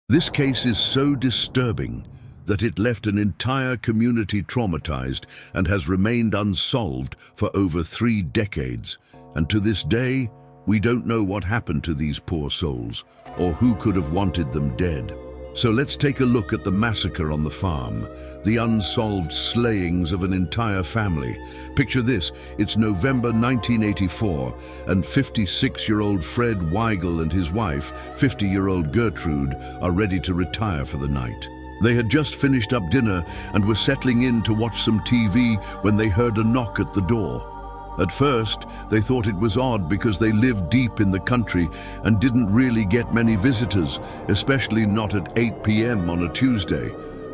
This case is so disturbing that it left an entire community traumatized and has remained unsolved for over 3 decades. And to this day, we don't know what happened to these poor souls or who could have wanted them dead. So let's take a look at the massacre on the farm, the unsolved slayings of an entire family. Picture this, it's November 1984, and 56-year-old Fred Weigel and his wife, 50-year-old Gertrude, are ready to retire for the night. They had just finished up dinner and were settling in to watch some TV when they heard a knock at the door. At first, they thought it was odd because they lived deep in the country and didn't really get many visitors, especially not at 8 p.m. on a Tuesday.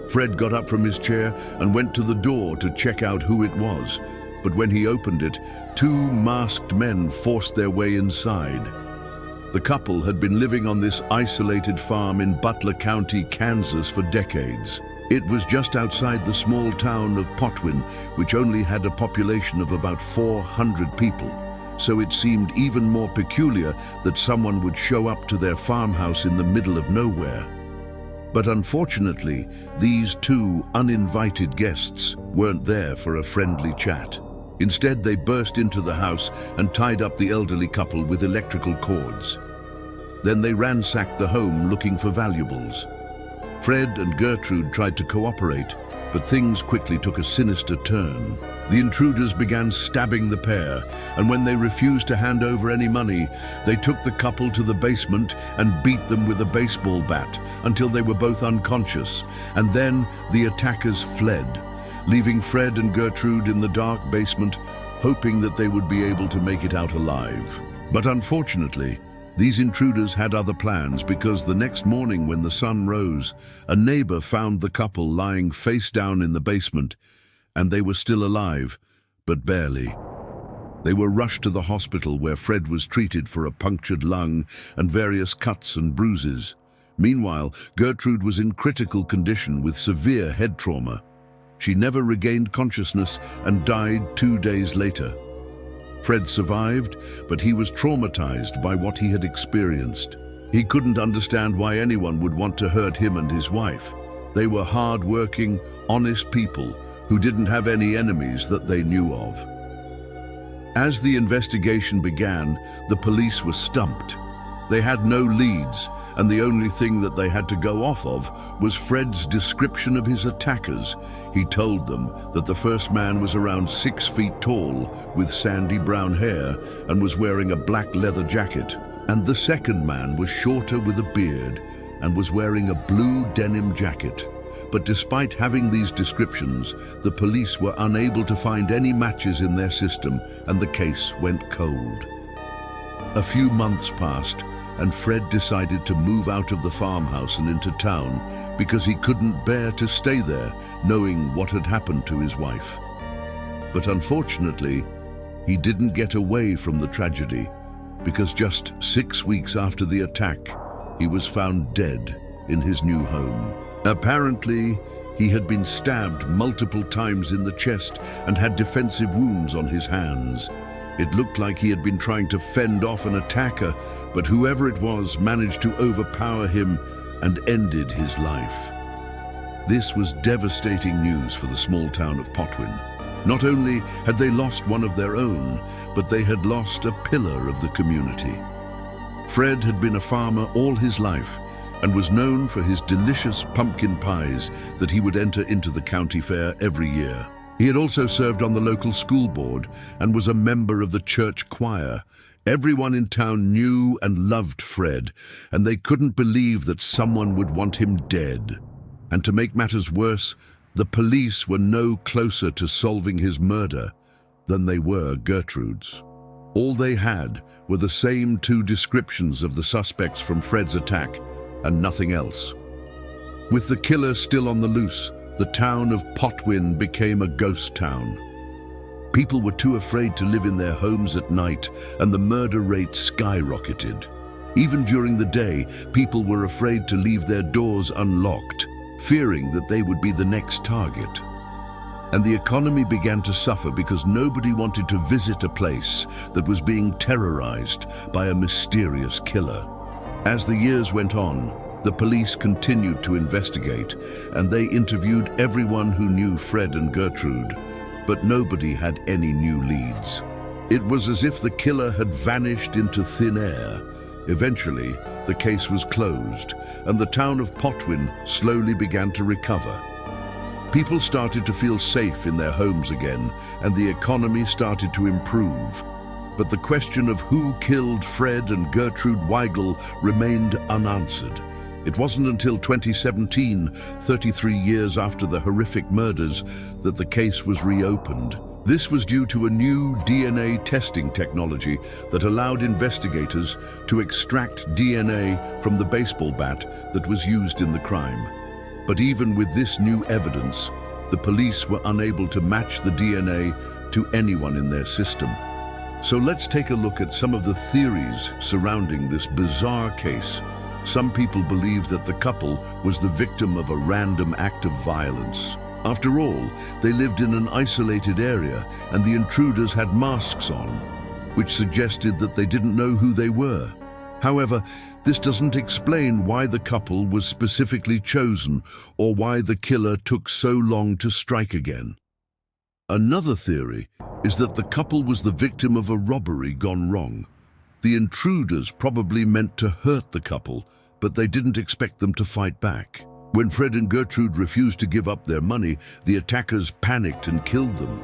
Fred got up from his chair and went to the door to check out who it was. But when he opened it, 2 masked men forced their way inside. The couple had been living on this isolated farm in Butler County, Kansas for decades. It was just outside the small town of Potwin, which only had a population of about 400 people. So it seemed even more peculiar that someone would show up to their farmhouse in the middle of nowhere. But unfortunately, these 2 uninvited guests weren't there for a friendly chat. Instead, they burst into the house and tied up the elderly couple with electrical cords. Then they ransacked the home looking for valuables. Fred and Gertrude tried to cooperate, but things quickly took a sinister turn. The intruders began stabbing the pair, and when they refused to hand over any money, they took the couple to the basement and beat them with a baseball bat until they were both unconscious, and then the attackers fled, leaving Fred and Gertrude in the dark basement, hoping that they would be able to make it out alive. But unfortunately, these intruders had other plans, because the next morning when the sun rose, a neighbor found the couple lying face down in the basement, and they were still alive, but barely. They were rushed to the hospital where Fred was treated for a punctured lung and various cuts and bruises. Meanwhile, Gertrude was in critical condition with severe head trauma. She never regained consciousness and died 2 days later. Fred survived, but he was traumatized by what he had experienced. He couldn't understand why anyone would want to hurt him and his wife. They were hard-working, honest people who didn't have any enemies that they knew of. As the investigation began, the police were stumped. They had no leads, and the only thing that they had to go off of was Fred's description of his attackers. He told them that the first man was around 6 feet tall, with sandy brown hair, and was wearing a black leather jacket. And the second man was shorter with a beard, and was wearing a blue denim jacket. But despite having these descriptions, the police were unable to find any matches in their system, and the case went cold. A few months passed, and Fred decided to move out of the farmhouse and into town because he couldn't bear to stay there, knowing what had happened to his wife. But unfortunately, he didn't get away from the tragedy, because just 6 weeks after the attack, he was found dead in his new home. Apparently, he had been stabbed multiple times in the chest and had defensive wounds on his hands. It looked like he had been trying to fend off an attacker, but whoever it was managed to overpower him and ended his life. This was devastating news for the small town of Potwin. Not only had they lost one of their own, but they had lost a pillar of the community. Fred had been a farmer all his life and was known for his delicious pumpkin pies that he would enter into the county fair every year. He had also served on the local school board and was a member of the church choir. Everyone in town knew and loved Fred, and they couldn't believe that someone would want him dead. And to make matters worse, the police were no closer to solving his murder than they were Gertrude's. All they had were the same 2 descriptions of the suspects from Fred's attack, and nothing else. With the killer still on the loose, the town of Potwin became a ghost town. People were too afraid to live in their homes at night, and the murder rate skyrocketed. Even during the day, people were afraid to leave their doors unlocked, fearing that they would be the next target. And the economy began to suffer because nobody wanted to visit a place that was being terrorized by a mysterious killer. As the years went on, The police continued to investigate, and they interviewed everyone who knew Fred and Gertrude, but nobody had any new leads. It was as if the killer had vanished into thin air. Eventually, the case was closed, and the town of Potwin slowly began to recover. People started to feel safe in their homes again, and the economy started to improve. But the question of who killed Fred and Gertrude Weigel remained unanswered. It wasn't until 2017, 33 years after the horrific murders, that the case was reopened. This was due to a new DNA testing technology that allowed investigators to extract DNA from the baseball bat that was used in the crime. But even with this new evidence, the police were unable to match the DNA to anyone in their system. So let's take a look at some of the theories surrounding this bizarre case. Some people believe that the couple was the victim of a random act of violence. After all, they lived in an isolated area, and the intruders had masks on, which suggested that they didn't know who they were. However, this doesn't explain why the couple was specifically chosen or why the killer took so long to strike again. Another theory is that the couple was the victim of a robbery gone wrong. The intruders probably meant to hurt the couple, but they didn't expect them to fight back. When Fred and Gertrude refused to give up their money, the attackers panicked and killed them.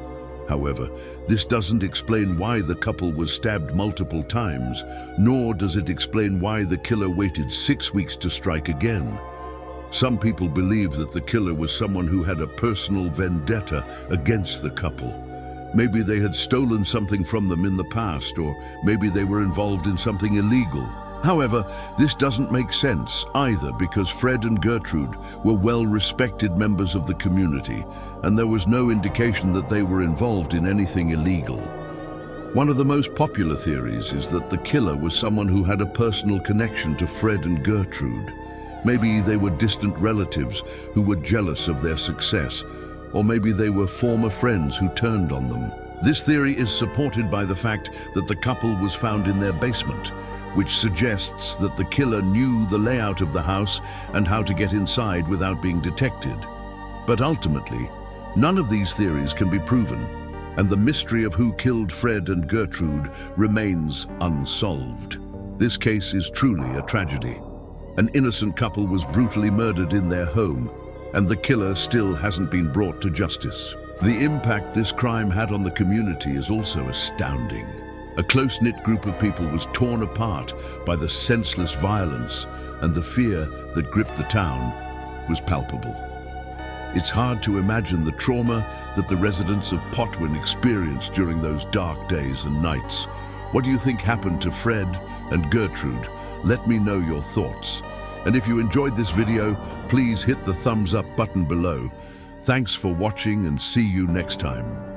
However, this doesn't explain why the couple was stabbed multiple times, nor does it explain why the killer waited 6 weeks to strike again. Some people believe that the killer was someone who had a personal vendetta against the couple. Maybe they had stolen something from them in the past, or maybe they were involved in something illegal. However, this doesn't make sense either, because Fred and Gertrude were well-respected members of the community, and there was no indication that they were involved in anything illegal. One of the most popular theories is that the killer was someone who had a personal connection to Fred and Gertrude. Maybe they were distant relatives who were jealous of their success, or maybe they were former friends who turned on them. This theory is supported by the fact that the couple was found in their basement, which suggests that the killer knew the layout of the house and how to get inside without being detected. But ultimately, none of these theories can be proven, and the mystery of who killed Fred and Gertrude remains unsolved. This case is truly a tragedy. An innocent couple was brutally murdered in their home, and the killer still hasn't been brought to justice. The impact this crime had on the community is also astounding. A close-knit group of people was torn apart by the senseless violence, and the fear that gripped the town was palpable. It's hard to imagine the trauma that the residents of Potwin experienced during those dark days and nights. What do you think happened to Fred and Gertrude? Let me know your thoughts. And if you enjoyed this video, please hit the thumbs up button below. Thanks for watching, and see you next time.